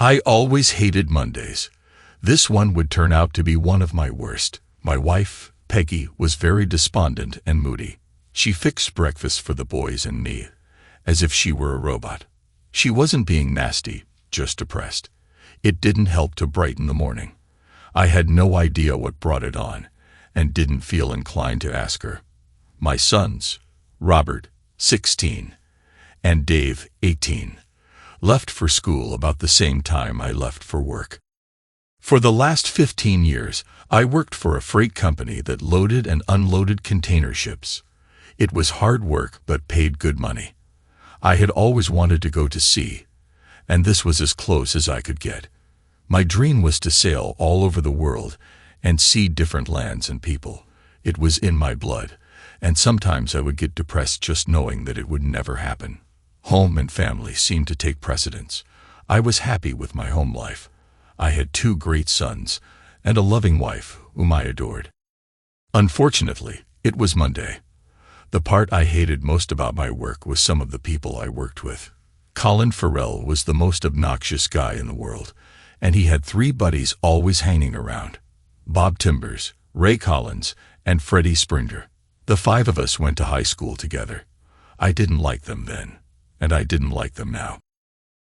I always hated Mondays. This one would turn out to be one of my worst. My wife, Peggy, was very despondent and moody. She fixed breakfast for the boys and me, as if she were a robot. She wasn't being nasty, just depressed. It didn't help to brighten the morning. I had no idea what brought it on, and didn't feel inclined to ask her. My sons, Robert, 16, and Dave, 18, left for school about the same time I left for work. For the last 15 years, I worked for a freight company that loaded and unloaded container ships. It was hard work but paid good money. I had always wanted to go to sea, and this was as close as I could get. My dream was to sail all over the world and see different lands and people. It was in my blood, and sometimes I would get depressed just knowing that it would never happen. Home and family seemed to take precedence. I was happy with my home life. I had 2 great sons and a loving wife whom I adored. Unfortunately, it was Monday. The part I hated most about my work was some of the people I worked with. Colin Farrell was the most obnoxious guy in the world, and he had 3 buddies always hanging around: Bob Timbers, Ray Collins, and Freddie Springer. The 5 of us went to high school together. I didn't like them then, and I didn't like them now.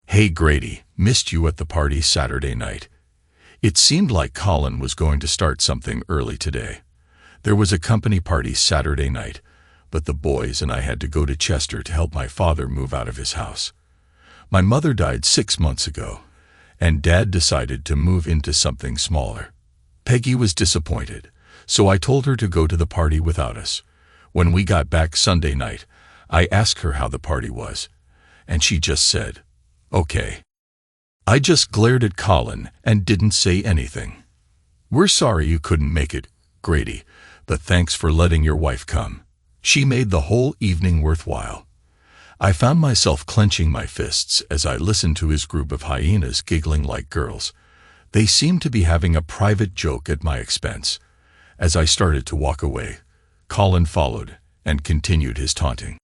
"Hey Grady, missed you at the party Saturday night." It seemed like Colin was going to start something early today. There was a company party Saturday night, but the boys and I had to go to Chester to help my father move out of his house. My mother died 6 months ago, and Dad decided to move into something smaller. Peggy was disappointed, so I told her to go to the party without us. When we got back Sunday night, I asked her how the party was, and she just said, "Okay." I just glared at Colin and didn't say anything. "We're sorry you couldn't make it, Grady, but thanks for letting your wife come. She made the whole evening worthwhile." I found myself clenching my fists as I listened to his group of hyenas giggling like girls. They seemed to be having a private joke at my expense. As I started to walk away, Colin followed and continued his taunting.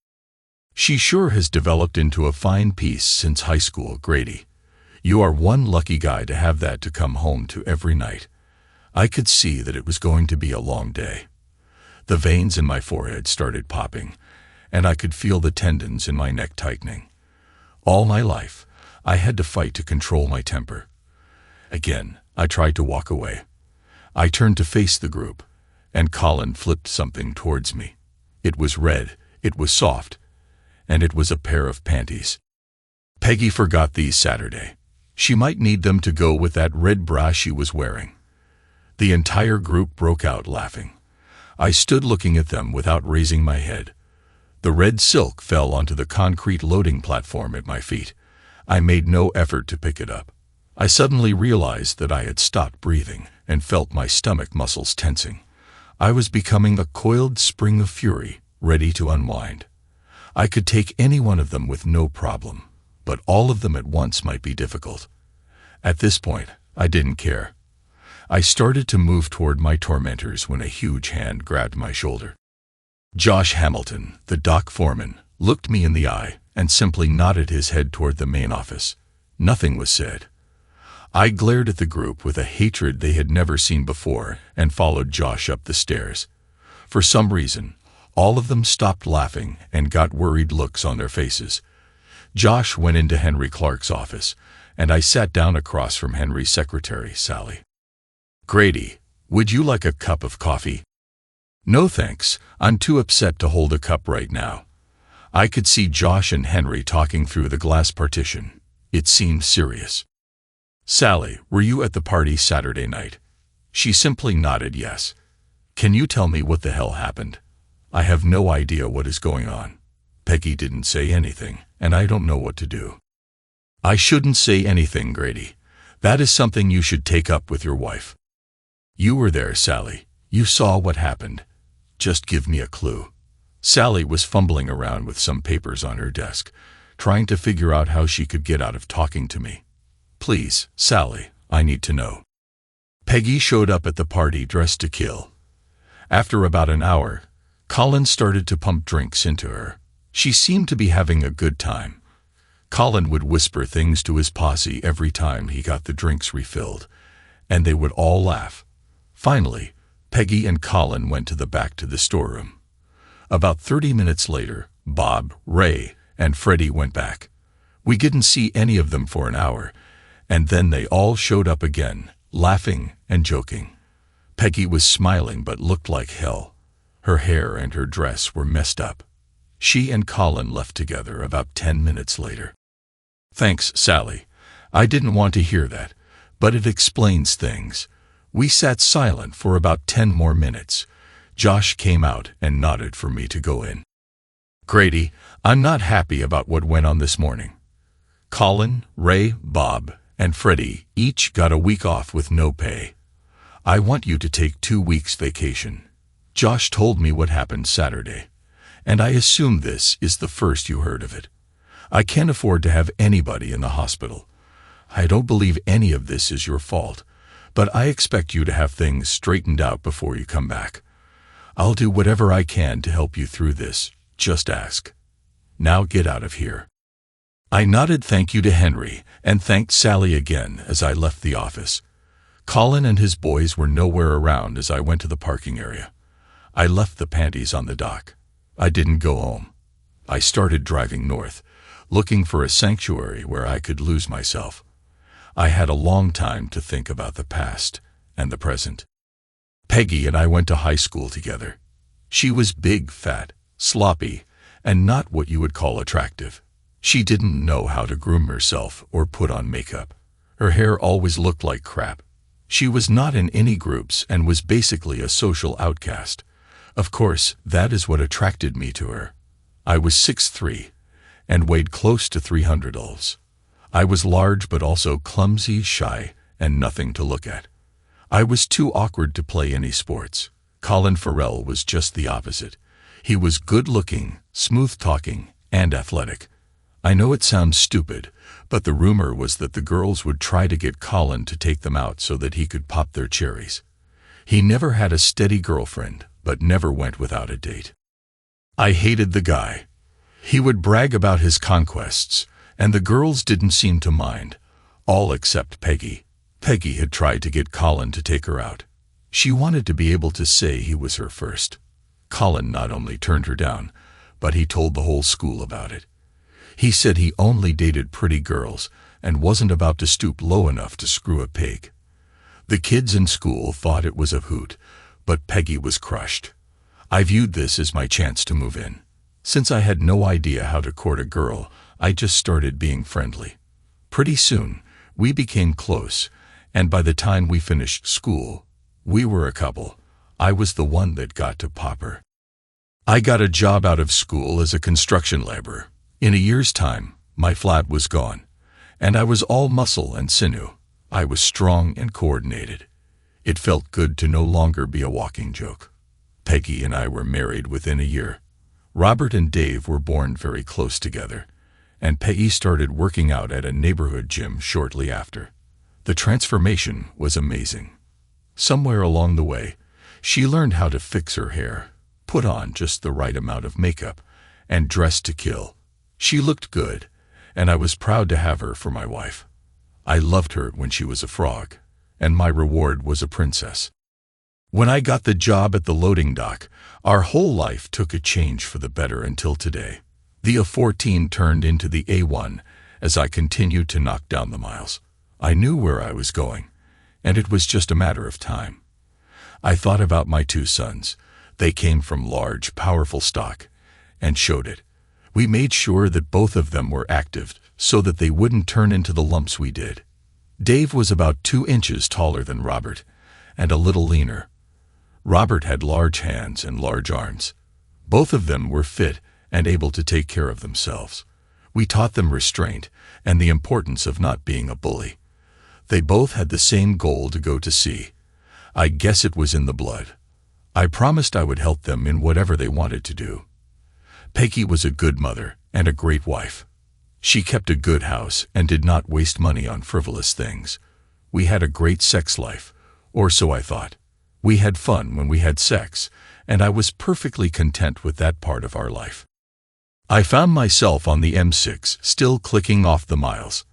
"She sure has developed into a fine piece since high school, Grady. You are one lucky guy to have that to come home to every night." I could see that it was going to be a long day. The veins in my forehead started popping, and I could feel the tendons in my neck tightening. All my life, I had to fight to control my temper. Again, I tried to walk away. I turned to face the group, and Colin flipped something towards me. It was red, it was soft, and it was a pair of panties. Peggy forgot these Saturday. She might need them to go with that red bra she was wearing. The entire group broke out laughing. I stood looking at them without raising my head. The red silk fell onto the concrete loading platform at my feet. I made no effort to pick it up. I suddenly realized that I had stopped breathing and felt my stomach muscles tensing. I was becoming a coiled spring of fury, ready to unwind. I could take any one of them with no problem, but all of them at once might be difficult. At this point, I didn't care. I started to move toward my tormentors when a huge hand grabbed my shoulder. Josh Hamilton, the dock foreman, looked me in the eye and simply nodded his head toward the main office. Nothing was said. I glared at the group with a hatred they had never seen before and followed Josh up the stairs. For some reason, all of them stopped laughing and got worried looks on their faces. Josh went into Henry Clark's office, and I sat down across from Henry's secretary, Sally. "Grady, would you like a cup of coffee?" "No thanks, I'm too upset to hold a cup right now." I could see Josh and Henry talking through the glass partition. It seemed serious. "Sally, were you at the party Saturday night?" She simply nodded yes. "Can you tell me what the hell happened? I have no idea what is going on." Peggy didn't say anything, and I don't know what to do. "I shouldn't say anything, Grady. That is something you should take up with your wife." "You were there, Sally. You saw what happened. Just give me a clue." Sally was fumbling around with some papers on her desk, trying to figure out how she could get out of talking to me. "Please, Sally, I need to know." Peggy showed up at the party dressed to kill. After about an hour, Colin started to pump drinks into her. She seemed to be having a good time. Colin would whisper things to his posse every time he got the drinks refilled, and they would all laugh. Finally, Peggy and Colin went back to the storeroom. About 30 minutes later, Bob, Ray, and Freddie went back. We didn't see any of them for an hour, and then they all showed up again, laughing and joking. Peggy was smiling but looked like hell. Her hair and her dress were messed up. She and Colin left together about 10 minutes later. "Thanks, Sally. I didn't want to hear that, but it explains things." We sat silent for about 10 more minutes. Josh came out and nodded for me to go in. "Grady, I'm not happy about what went on this morning. Colin, Ray, Bob, and Freddie each got a week off with no pay. I want you to take 2 weeks vacation." Josh told me what happened Saturday, and I assume this is the first you heard of it. I can't afford to have anybody in the hospital. I don't believe any of this is your fault, but I expect you to have things straightened out before you come back. I'll do whatever I can to help you through this. Just ask. Now get out of here. I nodded thank you to Henry and thanked Sally again as I left the office. Colin and his boys were nowhere around as I went to the parking area. I left the panties on the dock. I didn't go home. I started driving north, looking for a sanctuary where I could lose myself. I had a long time to think about the past and the present. Peggy and I went to high school together. She was big, fat, sloppy, and not what you would call attractive. She didn't know how to groom herself or put on makeup. Her hair always looked like crap. She was not in any groups and was basically a social outcast. Of course, that is what attracted me to her. I was 6'3", and weighed close to 300 oz. I was large but also clumsy, shy, and nothing to look at. I was too awkward to play any sports. Colin Farrell was just the opposite. He was good-looking, smooth-talking, and athletic. I know it sounds stupid, but the rumor was that the girls would try to get Colin to take them out so that he could pop their cherries. He never had a steady girlfriend, but never went without a date. I hated the guy. He would brag about his conquests, and the girls didn't seem to mind, all except Peggy. Peggy had tried to get Colin to take her out. She wanted to be able to say he was her first. Colin not only turned her down, but he told the whole school about it. He said he only dated pretty girls and wasn't about to stoop low enough to screw a pig. The kids in school thought it was a hoot, but Peggy was crushed. I viewed this as my chance to move in. Since I had no idea how to court a girl, I just started being friendly. Pretty soon, we became close, and by the time we finished school, we were a couple. I was the one that got to pop her. I got a job out of school as a construction laborer. In a year's time, my flat was gone, and I was all muscle and sinew. I was strong and coordinated. It felt good to no longer be a walking joke. Peggy and I were married within a year. Robert and Dave were born very close together, and Peggy started working out at a neighborhood gym shortly after. The transformation was amazing. Somewhere along the way, she learned how to fix her hair, put on just the right amount of makeup, and dress to kill. She looked good, and I was proud to have her for my wife. I loved her when she was a frog, and my reward was a princess. When I got the job at the loading dock, our whole life took a change for the better until today. The A14 turned into the A1 as I continued to knock down the miles. I knew where I was going, and it was just a matter of time. I thought about my 2 sons. They came from large, powerful stock, and showed it. We made sure that both of them were active so that they wouldn't turn into the lumps we did. Dave was about 2 inches taller than Robert, and a little leaner. Robert had large hands and large arms. Both of them were fit and able to take care of themselves. We taught them restraint and the importance of not being a bully. They both had the same goal to go to sea. I guess it was in the blood. I promised I would help them in whatever they wanted to do. Peggy was a good mother and a great wife. She kept a good house and did not waste money on frivolous things. We had a great sex life, or so I thought. We had fun when we had sex, and I was perfectly content with that part of our life. I found myself on the M6, still clicking off the miles.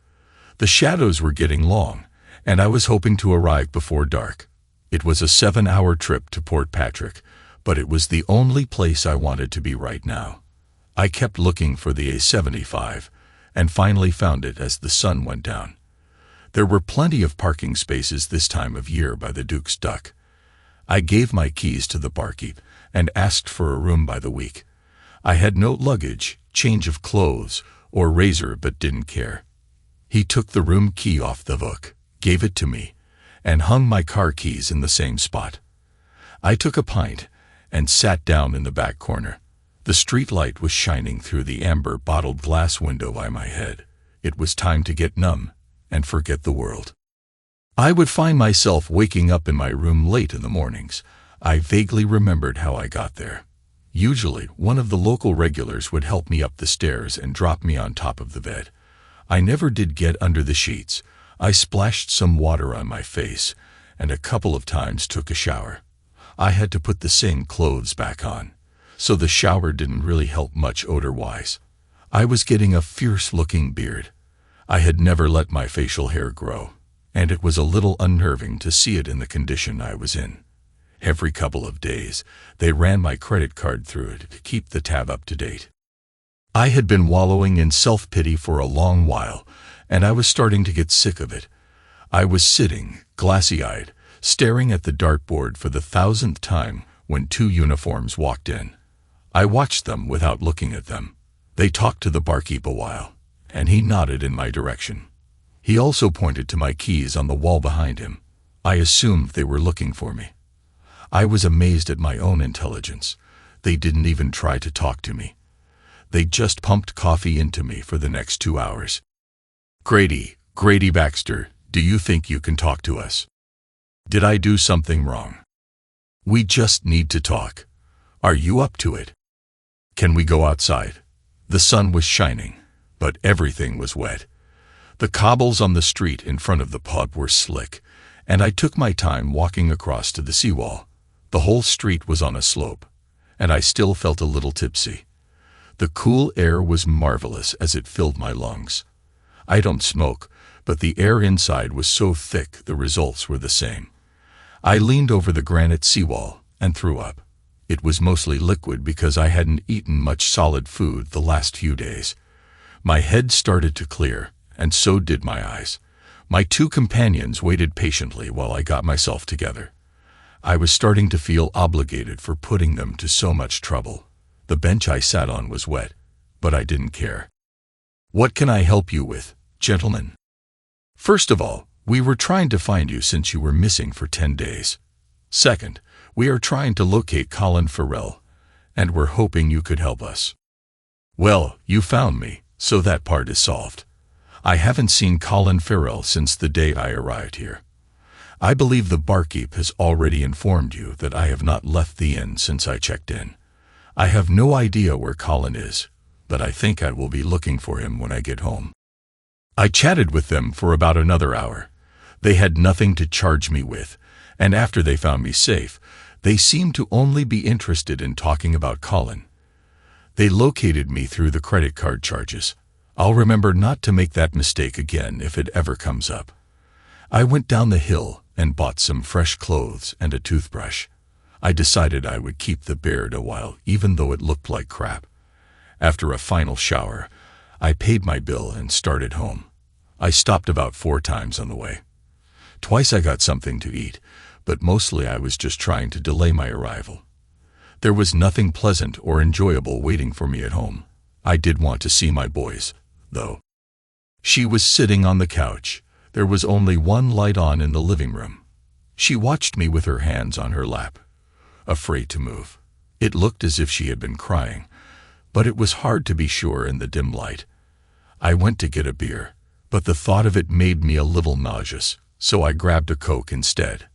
The shadows were getting long, and I was hoping to arrive before dark. It was a 7-hour trip to Port Patrick, but it was the only place I wanted to be right now. I kept looking for the A75, and finally found it as the sun went down. There were plenty of parking spaces this time of year by the Duke's Duck. I gave my keys to the barkeep and asked for a room by the week. I had no luggage, change of clothes, or razor, but didn't care. He took the room key off the hook, gave it to me, and hung my car keys in the same spot. I took a pint and sat down in the back corner. The street light was shining through the amber bottled glass window by my head. It was time to get numb and forget the world. I would find myself waking up in my room late in the mornings. I vaguely remembered how I got there. Usually, one of the local regulars would help me up the stairs and drop me on top of the bed. I never did get under the sheets. I splashed some water on my face and a couple of times took a shower. I had to put the same clothes back on, so the shower didn't really help much odor-wise. I was getting a fierce-looking beard. I had never let my facial hair grow, and it was a little unnerving to see it in the condition I was in. Every couple of days, they ran my credit card through it to keep the tab up to date. I had been wallowing in self-pity for a long while, and I was starting to get sick of it. I was sitting, glassy-eyed, staring at the dartboard for the 1,000th time when 2 uniforms walked in. I watched them without looking at them. They talked to the barkeep a while, and he nodded in my direction. He also pointed to my keys on the wall behind him. I assumed they were looking for me. I was amazed at my own intelligence. They didn't even try to talk to me. They just pumped coffee into me for the next 2 hours. Grady Baxter, do you think you can talk to us? Did I do something wrong? We just need to talk. Are you up to it? Can we go outside? The sun was shining, but everything was wet. The cobbles on the street in front of the pub were slick, and I took my time walking across to the seawall. The whole street was on a slope, and I still felt a little tipsy. The cool air was marvelous as it filled my lungs. I don't smoke, but the air inside was so thick the results were the same. I leaned over the granite seawall and threw up. It was mostly liquid because I hadn't eaten much solid food the last few days. My head started to clear, and so did my eyes. My 2 companions waited patiently while I got myself together. I was starting to feel obligated for putting them to so much trouble. The bench I sat on was wet, but I didn't care. What can I help you with, gentlemen? First of all, we were trying to find you since you were missing for 10 days. Second, we are trying to locate Colin Farrell, and we're hoping you could help us. Well, you found me, so that part is solved. I haven't seen Colin Farrell since the day I arrived here. I believe the barkeep has already informed you that I have not left the inn since I checked in. I have no idea where Colin is, but I think I will be looking for him when I get home. I chatted with them for about another hour. They had nothing to charge me with, and after they found me safe, they seemed to only be interested in talking about Colin. They located me through the credit card charges. I'll remember not to make that mistake again if it ever comes up. I went down the hill and bought some fresh clothes and a toothbrush. I decided I would keep the beard a while, even though it looked like crap. After a final shower, I paid my bill and started home. I stopped about 4 times on the way. Twice I got something to eat, but mostly I was just trying to delay my arrival. There was nothing pleasant or enjoyable waiting for me at home. I did want to see my boys, though. She was sitting on the couch. There was only one light on in the living room. She watched me with her hands on her lap, afraid to move. It looked as if she had been crying, but it was hard to be sure in the dim light. I went to get a beer, but the thought of it made me a little nauseous, so I grabbed a Coke instead.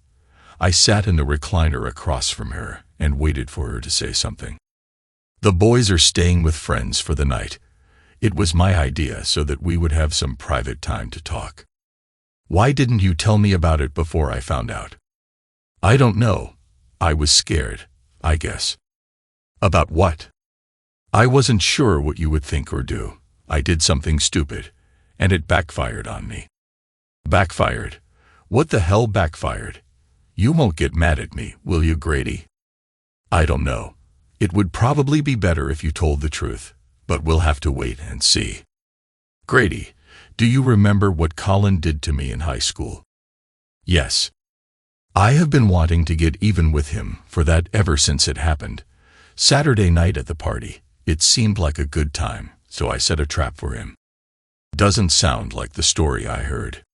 I sat in the recliner across from her and waited for her to say something. The boys are staying with friends for the night. It was my idea so that we would have some private time to talk. Why didn't you tell me about it before I found out? I don't know. I was scared, I guess. About what? I wasn't sure what you would think or do. I did something stupid, and it backfired on me. Backfired? What the hell backfired? You won't get mad at me, will you, Grady? I don't know. It would probably be better if you told the truth, but we'll have to wait and see. Grady, do you remember what Colin did to me in high school? Yes. I have been wanting to get even with him for that ever since it happened. Saturday night at the party, it seemed like a good time, so I set a trap for him. Doesn't sound like the story I heard.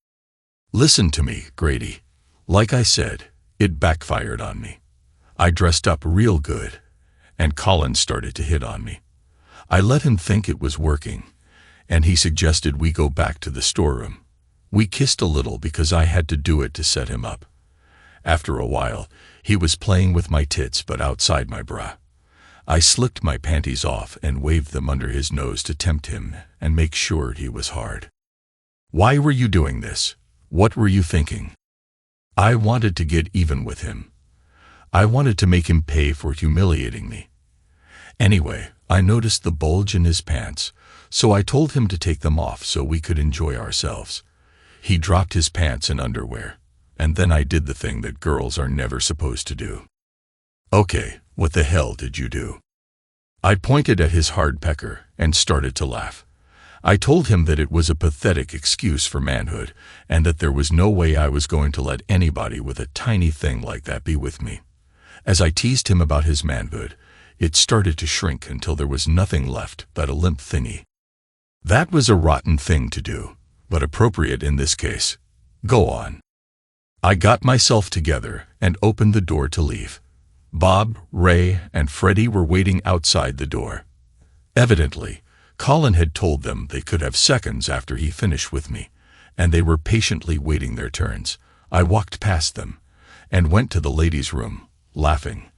Listen to me, Grady. Like I said, it backfired on me. I dressed up real good, and Colin started to hit on me. I let him think it was working, and he suggested we go back to the storeroom. We kissed a little because I had to do it to set him up. After a while, he was playing with my tits but outside my bra. I slipped my panties off and waved them under his nose to tempt him and make sure he was hard. Why were you doing this? What were you thinking? I wanted to get even with him. I wanted to make him pay for humiliating me. Anyway, I noticed the bulge in his pants, so I told him to take them off so we could enjoy ourselves. He dropped his pants and underwear, and then I did the thing that girls are never supposed to do. Okay, what the hell did you do? I pointed at his hard pecker and started to laugh. I told him that it was a pathetic excuse for manhood and that there was no way I was going to let anybody with a tiny thing like that be with me. As I teased him about his manhood, it started to shrink until there was nothing left but a limp thingy. That was a rotten thing to do, but appropriate in this case. Go on. I got myself together and opened the door to leave. Bob, Ray, and Freddie were waiting outside the door. Evidently, Colin had told them they could have seconds after he finished with me, and they were patiently waiting their turns. I walked past them and went to the ladies' room, laughing.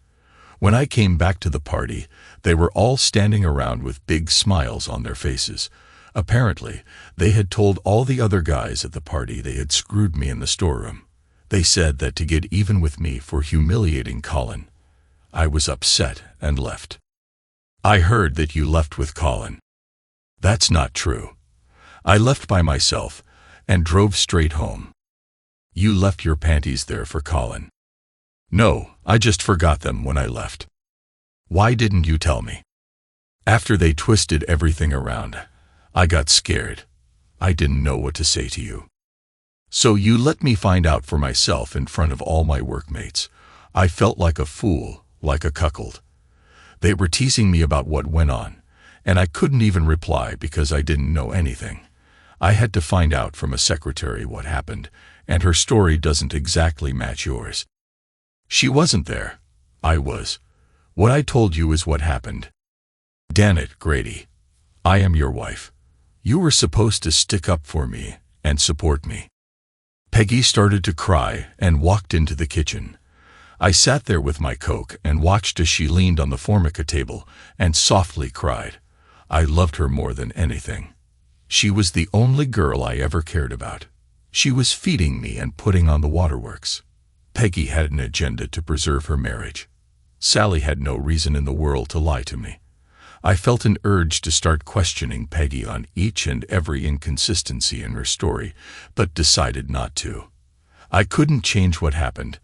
When I came back to the party, they were all standing around with big smiles on their faces. Apparently, they had told all the other guys at the party they had screwed me in the storeroom. They said that to get even with me for humiliating Colin. I was upset and left. I heard that you left with Colin. That's not true. I left by myself and drove straight home. You left your panties there for Colin. No, I just forgot them when I left. Why didn't you tell me? After they twisted everything around, I got scared. I didn't know what to say to you. So you let me find out for myself in front of all my workmates. I felt like a fool, like a cuckold. They were teasing me about what went on, and I couldn't even reply because I didn't know anything. I had to find out from a secretary what happened, and her story doesn't exactly match yours. She wasn't there. I was. What I told you is what happened. Damn it, Grady. I am your wife. You were supposed to stick up for me and support me. Peggy started to cry and walked into the kitchen. I sat there with my Coke and watched as she leaned on the formica table and softly cried. I loved her more than anything. She was the only girl I ever cared about. She was feeding me and putting on the waterworks. Peggy had an agenda to preserve her marriage. Sally had no reason in the world to lie to me. I felt an urge to start questioning Peggy on each and every inconsistency in her story, but decided not to. I couldn't change what happened,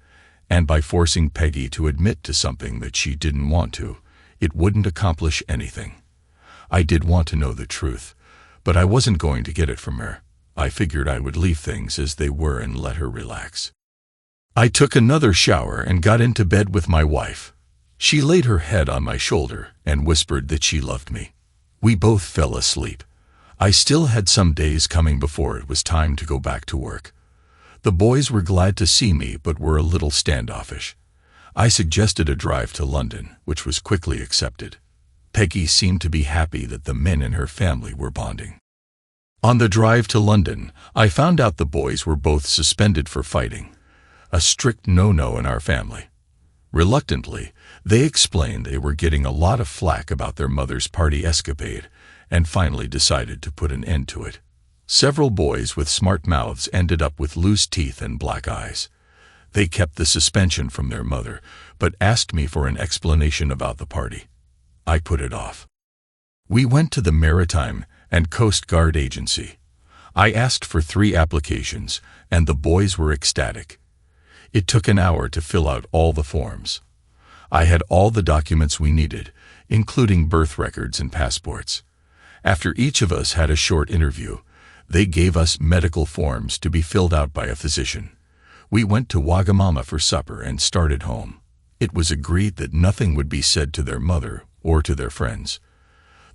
and by forcing Peggy to admit to something that she didn't want to, it wouldn't accomplish anything. I did want to know the truth, but I wasn't going to get it from her. I figured I would leave things as they were and let her relax. I took another shower and got into bed with my wife. She laid her head on my shoulder and whispered that she loved me. We both fell asleep. I still had some days coming before it was time to go back to work. The boys were glad to see me but were a little standoffish. I suggested a drive to London, which was quickly accepted. Peggy seemed to be happy that the men in her family were bonding. On the drive to London, I found out the boys were both suspended for fighting, a strict no-no in our family. Reluctantly, they explained they were getting a lot of flack about their mother's party escapade and finally decided to put an end to it. Several boys with smart mouths ended up with loose teeth and black eyes. They kept the suspension from their mother, but asked me for an explanation about the party. I put it off. We went to the Maritime and Coast Guard Agency. I asked for 3 applications, and the boys were ecstatic. It took an hour to fill out all the forms. I had all the documents we needed, including birth records and passports. After each of us had a short interview, they gave us medical forms to be filled out by a physician. We went to Wagamama for supper and started home. It was agreed that nothing would be said to their mother or to their friends.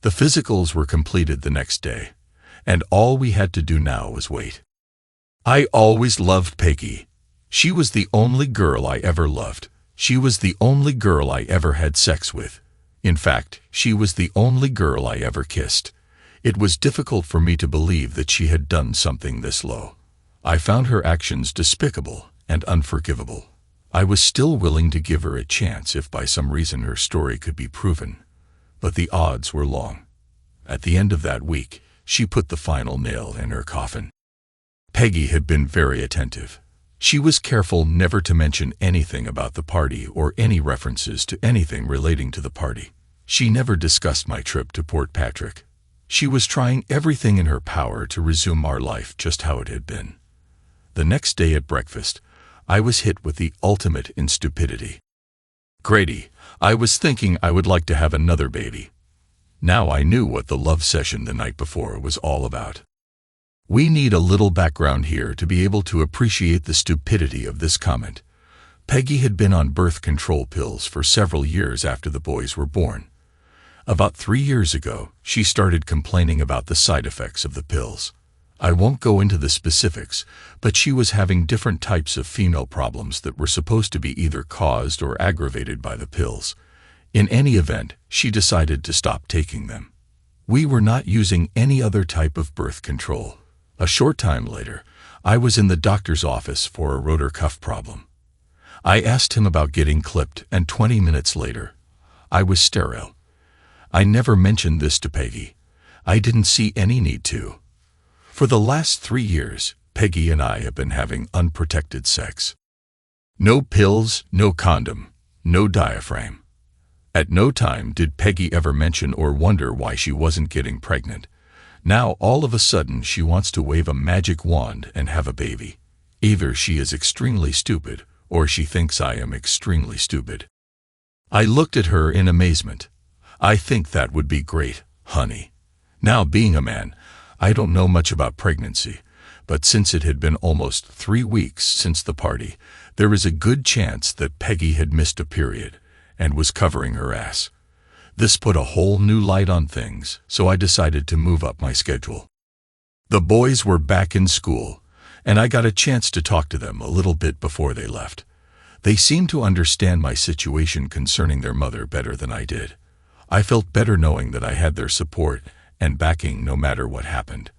The physicals were completed the next day, and all we had to do now was wait. I always loved Peggy. She was the only girl I ever loved. She was the only girl I ever had sex with. In fact, she was the only girl I ever kissed. It was difficult for me to believe that she had done something this low. I found her actions despicable and unforgivable. I was still willing to give her a chance if by some reason her story could be proven. But the odds were long. At the end of that week, she put the final nail in her coffin. Peggy had been very attentive. She was careful never to mention anything about the party or any references to anything relating to the party. She never discussed my trip to Port Patrick. She was trying everything in her power to resume our life just how it had been. The next day at breakfast, I was hit with the ultimate in stupidity. "Grady, I was thinking I would like to have another baby." Now I knew what the love session the night before was all about. We need a little background here to be able to appreciate the stupidity of this comment. Peggy had been on birth control pills for several years after the boys were born. About 3 years ago, she started complaining about the side effects of the pills. I won't go into the specifics, but she was having different types of female problems that were supposed to be either caused or aggravated by the pills. In any event, she decided to stop taking them. We were not using any other type of birth control. A short time later, I was in the doctor's office for a rotor cuff problem. I asked him about getting clipped, and 20 minutes later, I was sterile. I never mentioned this to Peggy. I didn't see any need to. For the last 3 years, Peggy and I have been having unprotected sex. No pills, no condom, no diaphragm. At no time did Peggy ever mention or wonder why she wasn't getting pregnant. Now all of a sudden she wants to wave a magic wand and have a baby. Either she is extremely stupid, or she thinks I am extremely stupid. I looked at her in amazement. "I think that would be great, honey." Now, being a man, I don't know much about pregnancy, but since it had been almost 3 weeks since the party, there is a good chance that Peggy had missed a period and was covering her ass. This put a whole new light on things, so I decided to move up my schedule. The boys were back in school, and I got a chance to talk to them a little bit before they left. They seemed to understand my situation concerning their mother better than I did. I felt better knowing that I had their support and backing no matter what happened.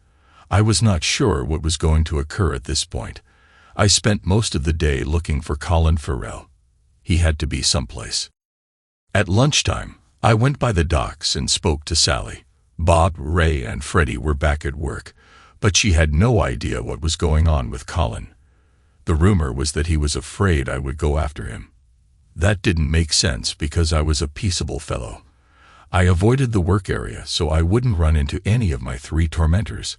I was not sure what was going to occur at this point. I spent most of the day looking for Colin Farrell. He had to be someplace. At lunchtime, I went by the docks and spoke to Sally. Bob, Ray, and Freddie were back at work, but she had no idea what was going on with Colin. The rumor was that he was afraid I would go after him. That didn't make sense because I was a peaceable fellow. I avoided the work area so I wouldn't run into any of my 3 tormentors.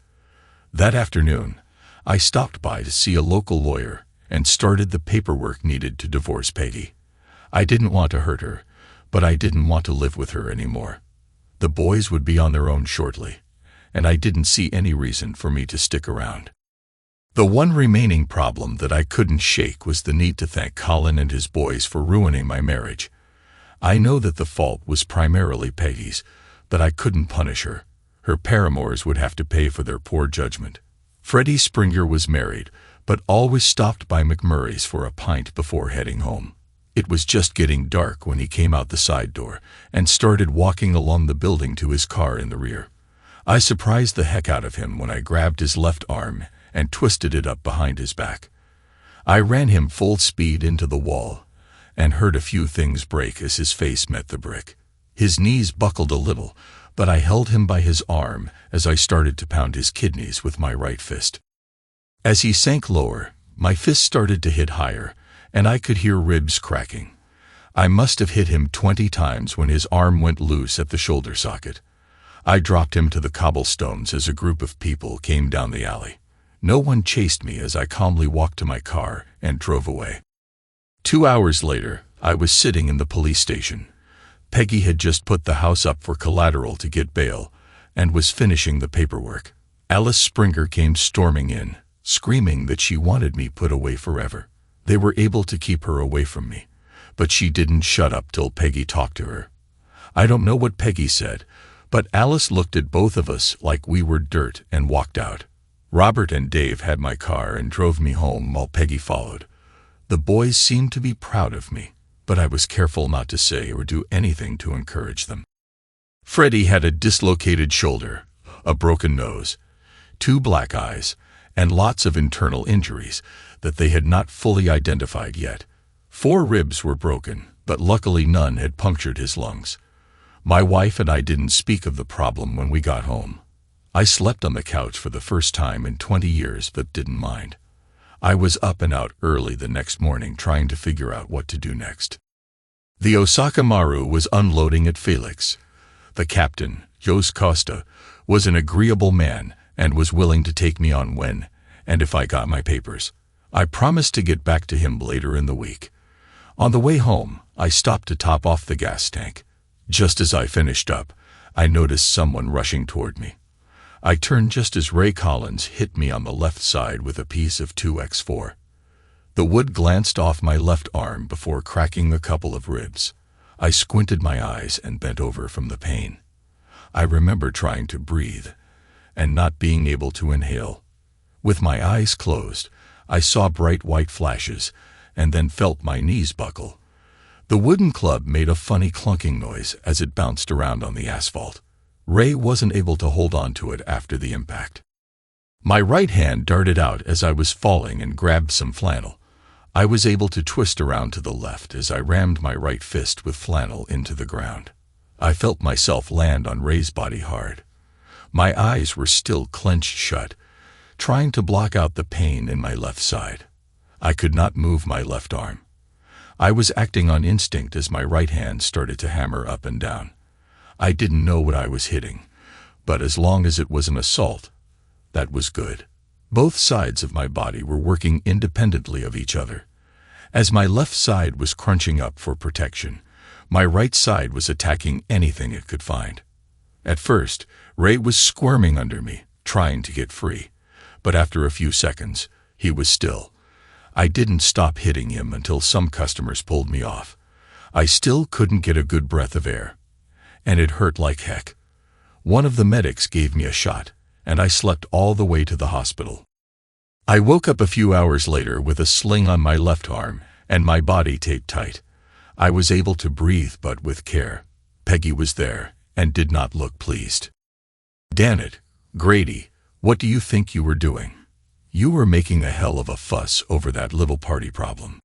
That afternoon, I stopped by to see a local lawyer and started the paperwork needed to divorce Peggy. I didn't want to hurt her, but I didn't want to live with her anymore. The boys would be on their own shortly, and I didn't see any reason for me to stick around. The one remaining problem that I couldn't shake was the need to thank Colin and his boys for ruining my marriage. I know that the fault was primarily Peggy's, but I couldn't punish her. Her paramours would have to pay for their poor judgment. Freddie Springer was married, but always stopped by McMurray's for a pint before heading home. It was just getting dark when he came out the side door and started walking along the building to his car in the rear. I surprised the heck out of him when I grabbed his left arm and twisted it up behind his back. I ran him full speed into the wall and heard a few things break as his face met the brick. His knees buckled a little, but I held him by his arm as I started to pound his kidneys with my right fist. As he sank lower, my fist started to hit higher, and I could hear ribs cracking. I must have hit him 20 times when his arm went loose at the shoulder socket. I dropped him to the cobblestones as a group of people came down the alley. No one chased me as I calmly walked to my car and drove away. 2 hours later, I was sitting in the police station. Peggy had just put the house up for collateral to get bail and was finishing the paperwork. Alice Springer came storming in, screaming that she wanted me put away forever. They were able to keep her away from me, but she didn't shut up till Peggy talked to her. I don't know what Peggy said, but Alice looked at both of us like we were dirt and walked out. Robert and Dave had my car and drove me home while Peggy followed. The boys seemed to be proud of me, but I was careful not to say or do anything to encourage them. Freddie had a dislocated shoulder, a broken nose, 2 black eyes, and lots of internal injuries that they had not fully identified yet. 4 ribs were broken, but luckily none had punctured his lungs. My wife and I didn't speak of the problem when we got home. I slept on the couch for the first time in 20 years but didn't mind. I was up and out early the next morning trying to figure out what to do next. The Osaka Maru was unloading at Felix. The captain, Jos Costa, was an agreeable man and was willing to take me on when and if I got my papers. I promised to get back to him later in the week. On the way home, I stopped to top off the gas tank. Just as I finished up, I noticed someone rushing toward me. I turned just as Ray Collins hit me on the left side with a piece of 2x4. The wood glanced off my left arm before cracking a couple of ribs. I squinted my eyes and bent over from the pain. I remember trying to breathe and not being able to inhale. With my eyes closed, I saw bright white flashes and then felt my knees buckle. The wooden club made a funny clunking noise as it bounced around on the asphalt. Ray wasn't able to hold on to it after the impact. My right hand darted out as I was falling and grabbed some flannel. I was able to twist around to the left as I rammed my right fist with flannel into the ground. I felt myself land on Ray's body hard. My eyes were still clenched shut, trying to block out the pain in my left side. I could not move my left arm. I was acting on instinct as my right hand started to hammer up and down. I didn't know what I was hitting, but as long as it was an assault, that was good. Both sides of my body were working independently of each other. As my left side was crunching up for protection, my right side was attacking anything it could find. At first, Ray was squirming under me, trying to get free, but after a few seconds, he was still. I didn't stop hitting him until some customers pulled me off. I still couldn't get a good breath of air, and it hurt like heck. One of the medics gave me a shot, and I slept all the way to the hospital. I woke up a few hours later with a sling on my left arm and my body taped tight. I was able to breathe, but with care. Peggy was there and did not look pleased. "Damn it, Grady, what do you think you were doing? You were making a hell of a fuss over that little party problem."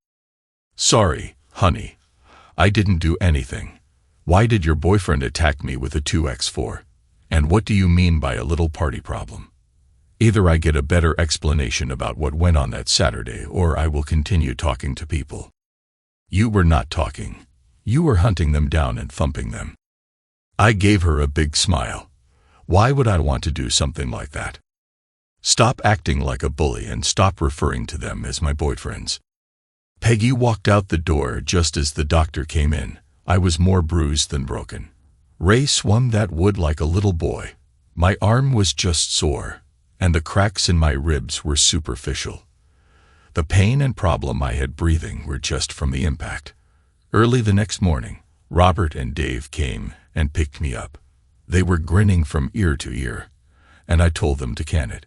"Sorry, honey. I didn't do anything. Why did your boyfriend attack me with a 2x4? And what do you mean by a little party problem? Either I get a better explanation about what went on that Saturday, or I will continue talking to people." "You were not talking. You were hunting them down and thumping them." I gave her a big smile. Why would I want to do something like that? "Stop acting like a bully and stop referring to them as my boyfriends." Peggy walked out the door just as the doctor came in. I was more bruised than broken. Ray swung that wood like a little boy. My arm was just sore, and the cracks in my ribs were superficial. The pain and problem I had breathing were just from the impact. Early the next morning, Robert and Dave came and picked me up. They were grinning from ear to ear, and I told them to can it.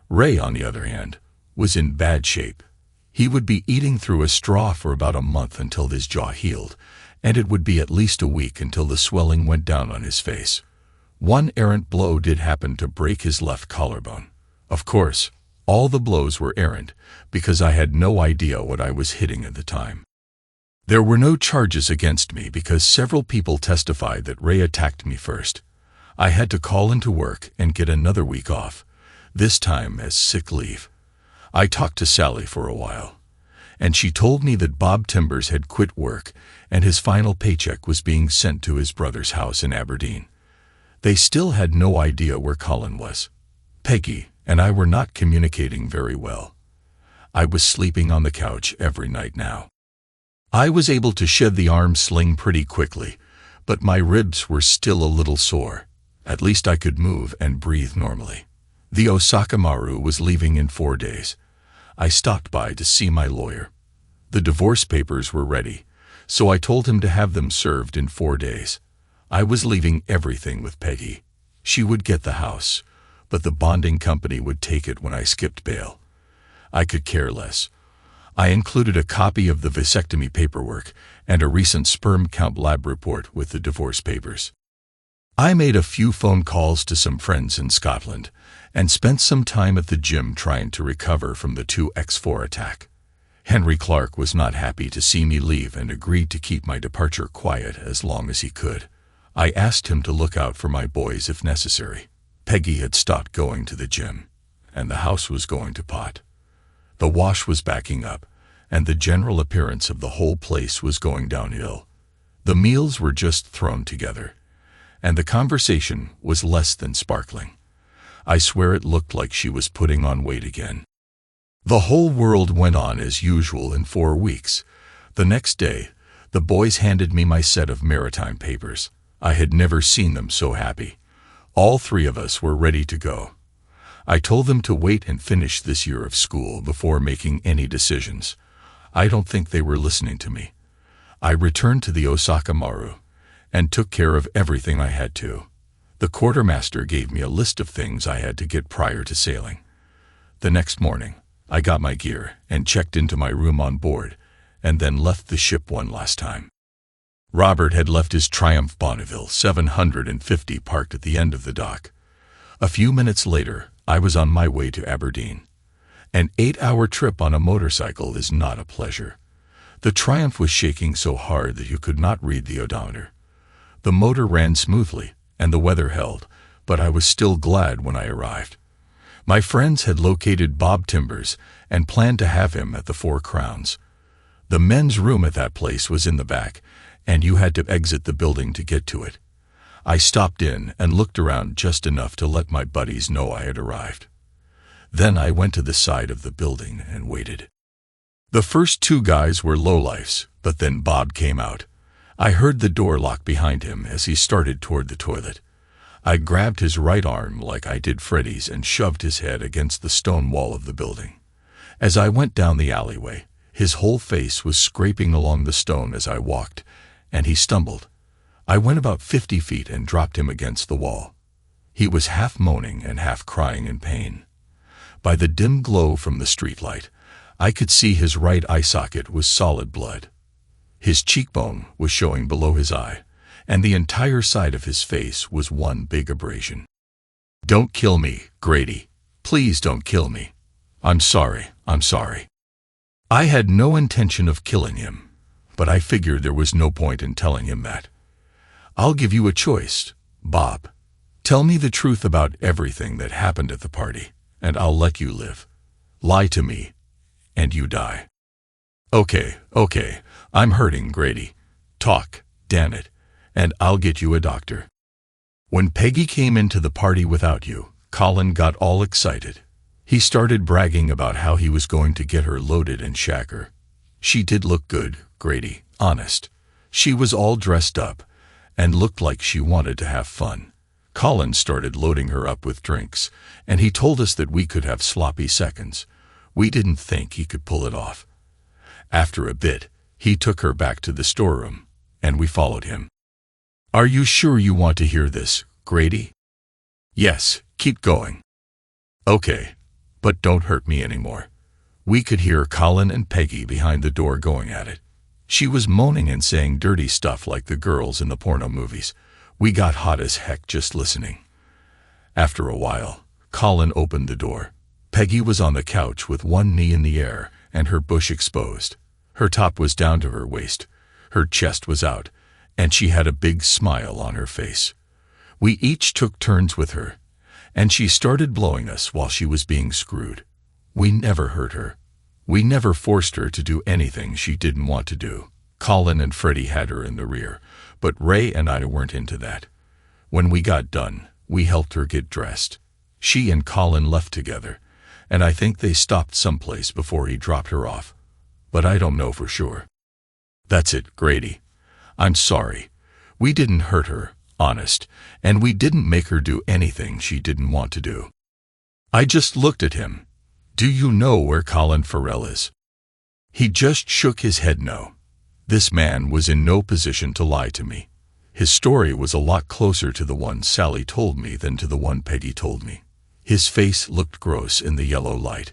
Ray, on the other hand, was in bad shape. He would be eating through a straw for about a month until his jaw healed, and it would be at least a week until the swelling went down on his face. One errant blow did happen to break his left collarbone. Of course, all the blows were errant, because I had no idea what I was hitting at the time. There were no charges against me because several people testified that Ray attacked me first. I had to call into work and get another week off, this time as sick leave. I talked to Sally for a while, and she told me that Bob Timbers had quit work and his final paycheck was being sent to his brother's house in Aberdeen. They still had no idea where Colin was. Peggy and I were not communicating very well. I was sleeping on the couch every night now. I was able to shed the arm sling pretty quickly, but my ribs were still a little sore. At least I could move and breathe normally. The Osaka Maru was leaving in 4 days. I stopped by to see my lawyer. The divorce papers were ready, so I told him to have them served in 4 days. I was leaving everything with Peggy. She would get the house, but the bonding company would take it when I skipped bail. I could care less. I included a copy of the vasectomy paperwork and a recent sperm count lab report with the divorce papers. I made a few phone calls to some friends in Scotland and spent some time at the gym trying to recover from the 2x4 attack. Henry Clark was not happy to see me leave and agreed to keep my departure quiet as long as he could. I asked him to look out for my boys if necessary. Peggy had stopped going to the gym, and the house was going to pot. The wash was backing up, and the general appearance of the whole place was going downhill. The meals were just thrown together, and the conversation was less than sparkling. I swear it looked like she was putting on weight again. The whole world went on as usual in 4 weeks. The next day, the boys handed me my set of maritime papers. I had never seen them so happy. All 3 of us were ready to go. I told them to wait and finish this year of school before making any decisions. I don't think they were listening to me. I returned to the Osaka Maru and took care of everything I had to. The quartermaster gave me a list of things I had to get prior to sailing. The next morning, I got my gear and checked into my room on board, and then left the ship one last time. Robert had left his Triumph Bonneville 750 parked at the end of the dock. A few minutes later, I was on my way to Aberdeen. An 8-hour trip on a motorcycle is not a pleasure. The Triumph was shaking so hard that you could not read the odometer. The motor ran smoothly, and the weather held, but I was still glad when I arrived. My friends had located Bob Timbers and planned to have him at the 4 Crowns. The men's room at that place was in the back, and you had to exit the building to get to it. I stopped in and looked around just enough to let my buddies know I had arrived. Then I went to the side of the building and waited. The first 2 guys were lowlifes, but then Bob came out. I heard the door lock behind him as he started toward the toilet. I grabbed his right arm like I did Freddy's and shoved his head against the stone wall of the building. As I went down the alleyway, his whole face was scraping along the stone as I walked, and he stumbled. I went about 50 feet and dropped him against the wall. He was half moaning and half crying in pain. By the dim glow from the streetlight, I could see his right eye socket was solid blood. His cheekbone was showing below his eye, and the entire side of his face was one big abrasion. "Don't kill me, Grady. Please don't kill me. I'm sorry. I had no intention of killing him, but I figured there was no point in telling him that. "I'll give you a choice, Bob. Tell me the truth about everything that happened at the party, and I'll let you live. Lie to me, and you die." Okay, I'm hurting, Grady. Talk, damn it, and I'll get you a doctor." When Peggy came into the party without you, Colin got all excited. He started bragging about how he was going to get her loaded and shag her. She did look good, Grady, honest. She was all dressed up and looked like she wanted to have fun. Colin started loading her up with drinks, and he told us that we could have sloppy seconds. We didn't think he could pull it off. After a bit, he took her back to the storeroom, and we followed him. "Are you sure you want to hear this, Grady?" "Yes, keep going." "Okay, but don't hurt me anymore." We could hear Colin and Peggy behind the door going at it. She was moaning and saying dirty stuff like the girls in the porno movies. We got hot as heck just listening. After a while, Colin opened the door. Peggy was on the couch with one knee in the air and her bush exposed. Her top was down to her waist. Her chest was out, and she had a big smile on her face. We each took turns with her, and she started blowing us while she was being screwed. We never hurt her. We never forced her to do anything she didn't want to do. Colin and Freddie had her in the rear, but Ray and I weren't into that. When we got done, we helped her get dressed. She and Colin left together, and I think they stopped someplace before he dropped her off. But I don't know for sure. That's it, Grady. I'm sorry. We didn't hurt her, honest, and we didn't make her do anything she didn't want to do. I just looked at him. Do you know where Colin Farrell is? He just shook his head no. This man was in no position to lie to me. His story was a lot closer to the one Sally told me than to the one Peggy told me. His face looked gross in the yellow light.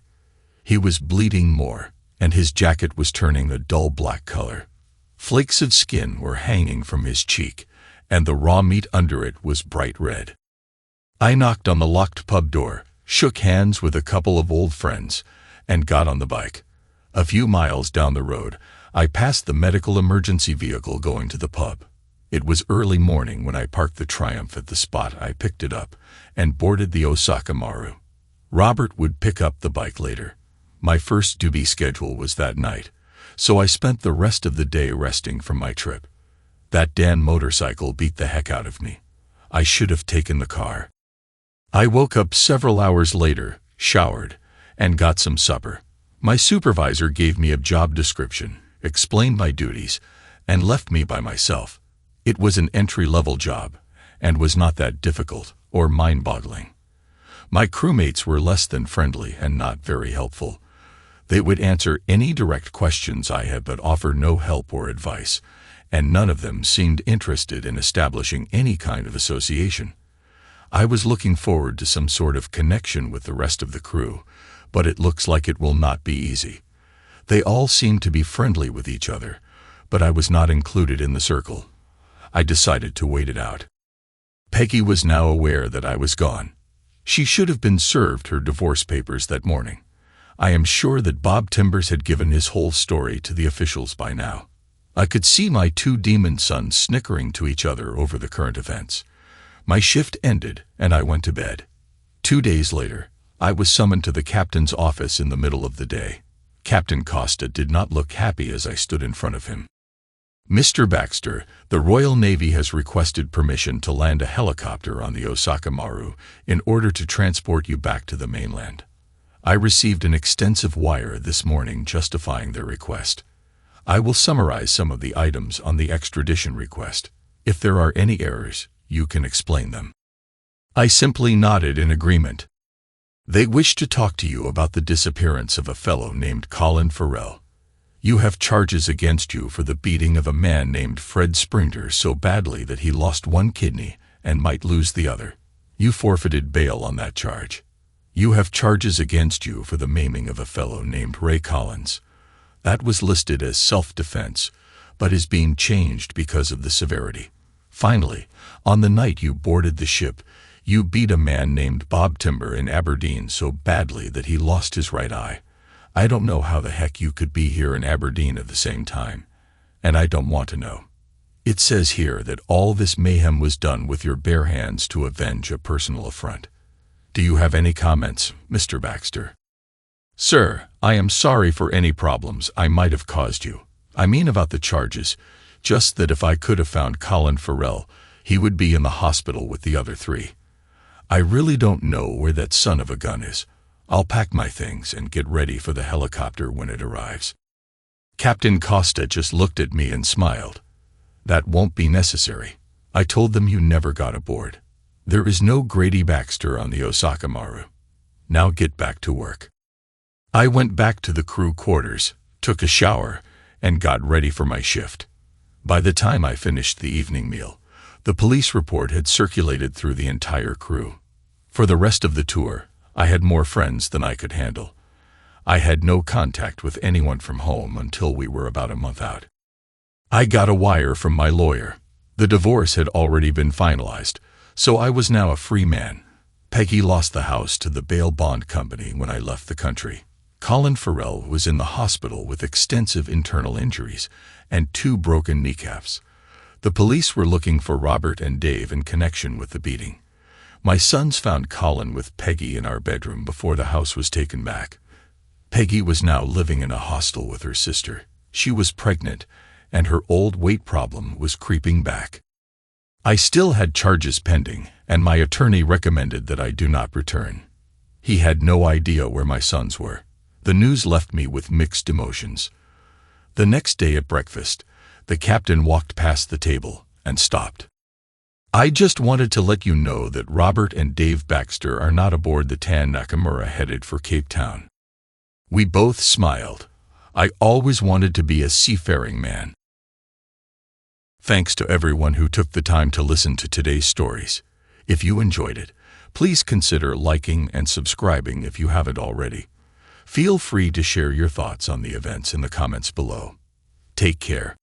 He was bleeding more, and his jacket was turning a dull black color. Flakes of skin were hanging from his cheek, and the raw meat under it was bright red. I knocked on the locked pub door, shook hands with a couple of old friends, and got on the bike. A few miles down the road, I passed the medical emergency vehicle going to the pub. It was early morning when I parked the Triumph at the spot. I picked it up and boarded the Osaka Maru. Robert would pick up the bike later. My first duty schedule was that night, so I spent the rest of the day resting from my trip. That damn motorcycle beat the heck out of me. I should have taken the car. I woke up several hours later, showered, and got some supper. My supervisor gave me a job description, explained my duties, and left me by myself. It was an entry-level job, and was not that difficult or mind-boggling. My crewmates were less than friendly and not very helpful. They would answer any direct questions I had but offer no help or advice, and none of them seemed interested in establishing any kind of association. I was looking forward to some sort of connection with the rest of the crew, but it looks like it will not be easy. They all seemed to be friendly with each other, but I was not included in the circle. I decided to wait it out. Peggy was now aware that I was gone. She should have been served her divorce papers that morning. I am sure that Bob Timbers had given his whole story to the officials by now. I could see my two demon sons snickering to each other over the current events. My shift ended, and I went to bed. 2 days later, I was summoned to the captain's office in the middle of the day. Captain Costa did not look happy as I stood in front of him. Mr. Baxter, the Royal Navy has requested permission to land a helicopter on the Osaka Maru in order to transport you back to the mainland. I received an extensive wire this morning justifying their request. I will summarize some of the items on the extradition request. If there are any errors, you can explain them. I simply nodded in agreement. They wish to talk to you about the disappearance of a fellow named Colin Farrell. You have charges against you for the beating of a man named Fred Sprinter so badly that he lost one kidney and might lose the other. You forfeited bail on that charge. You have charges against you for the maiming of a fellow named Ray Collins. That was listed as self-defense, but is being changed because of the severity. Finally, on the night you boarded the ship, you beat a man named Bob Timber in Aberdeen so badly that he lost his right eye. I don't know how the heck you could be here in Aberdeen at the same time, and I don't want to know. It says here that all this mayhem was done with your bare hands to avenge a personal affront. Do you have any comments, Mr. Baxter? Sir, I am sorry for any problems I might have caused you. I mean about the charges, just that if I could have found Colin Farrell, he would be in the hospital with the other 3. I really don't know where that son of a gun is. I'll pack my things and get ready for the helicopter when it arrives. Captain Costa just looked at me and smiled. That won't be necessary. I told them you never got aboard. There is no Grady Baxter on the Osaka Maru. Now get back to work. I went back to the crew quarters, took a shower, and got ready for my shift. By the time I finished the evening meal, the police report had circulated through the entire crew. For the rest of the tour, I had more friends than I could handle. I had no contact with anyone from home until we were about a month out. I got a wire from my lawyer. The divorce had already been finalized, so I was now a free man. Peggy lost the house to the bail bond company when I left the country. Colin Farrell was in the hospital with extensive internal injuries and 2 broken kneecaps. The police were looking for Robert and Dave in connection with the beating. My sons found Colin with Peggy in our bedroom before the house was taken back. Peggy was now living in a hostel with her sister. She was pregnant, and her old weight problem was creeping back. I still had charges pending, and my attorney recommended that I do not return. He had no idea where my sons were. The news left me with mixed emotions. The next day at breakfast, the captain walked past the table and stopped. "I just wanted to let you know that Robert and Dave Baxter are not aboard the Tan Nakamura headed for Cape Town." We both smiled. I always wanted to be a seafaring man. Thanks to everyone who took the time to listen to today's stories. If you enjoyed it, please consider liking and subscribing if you haven't already. Feel free to share your thoughts on the events in the comments below. Take care.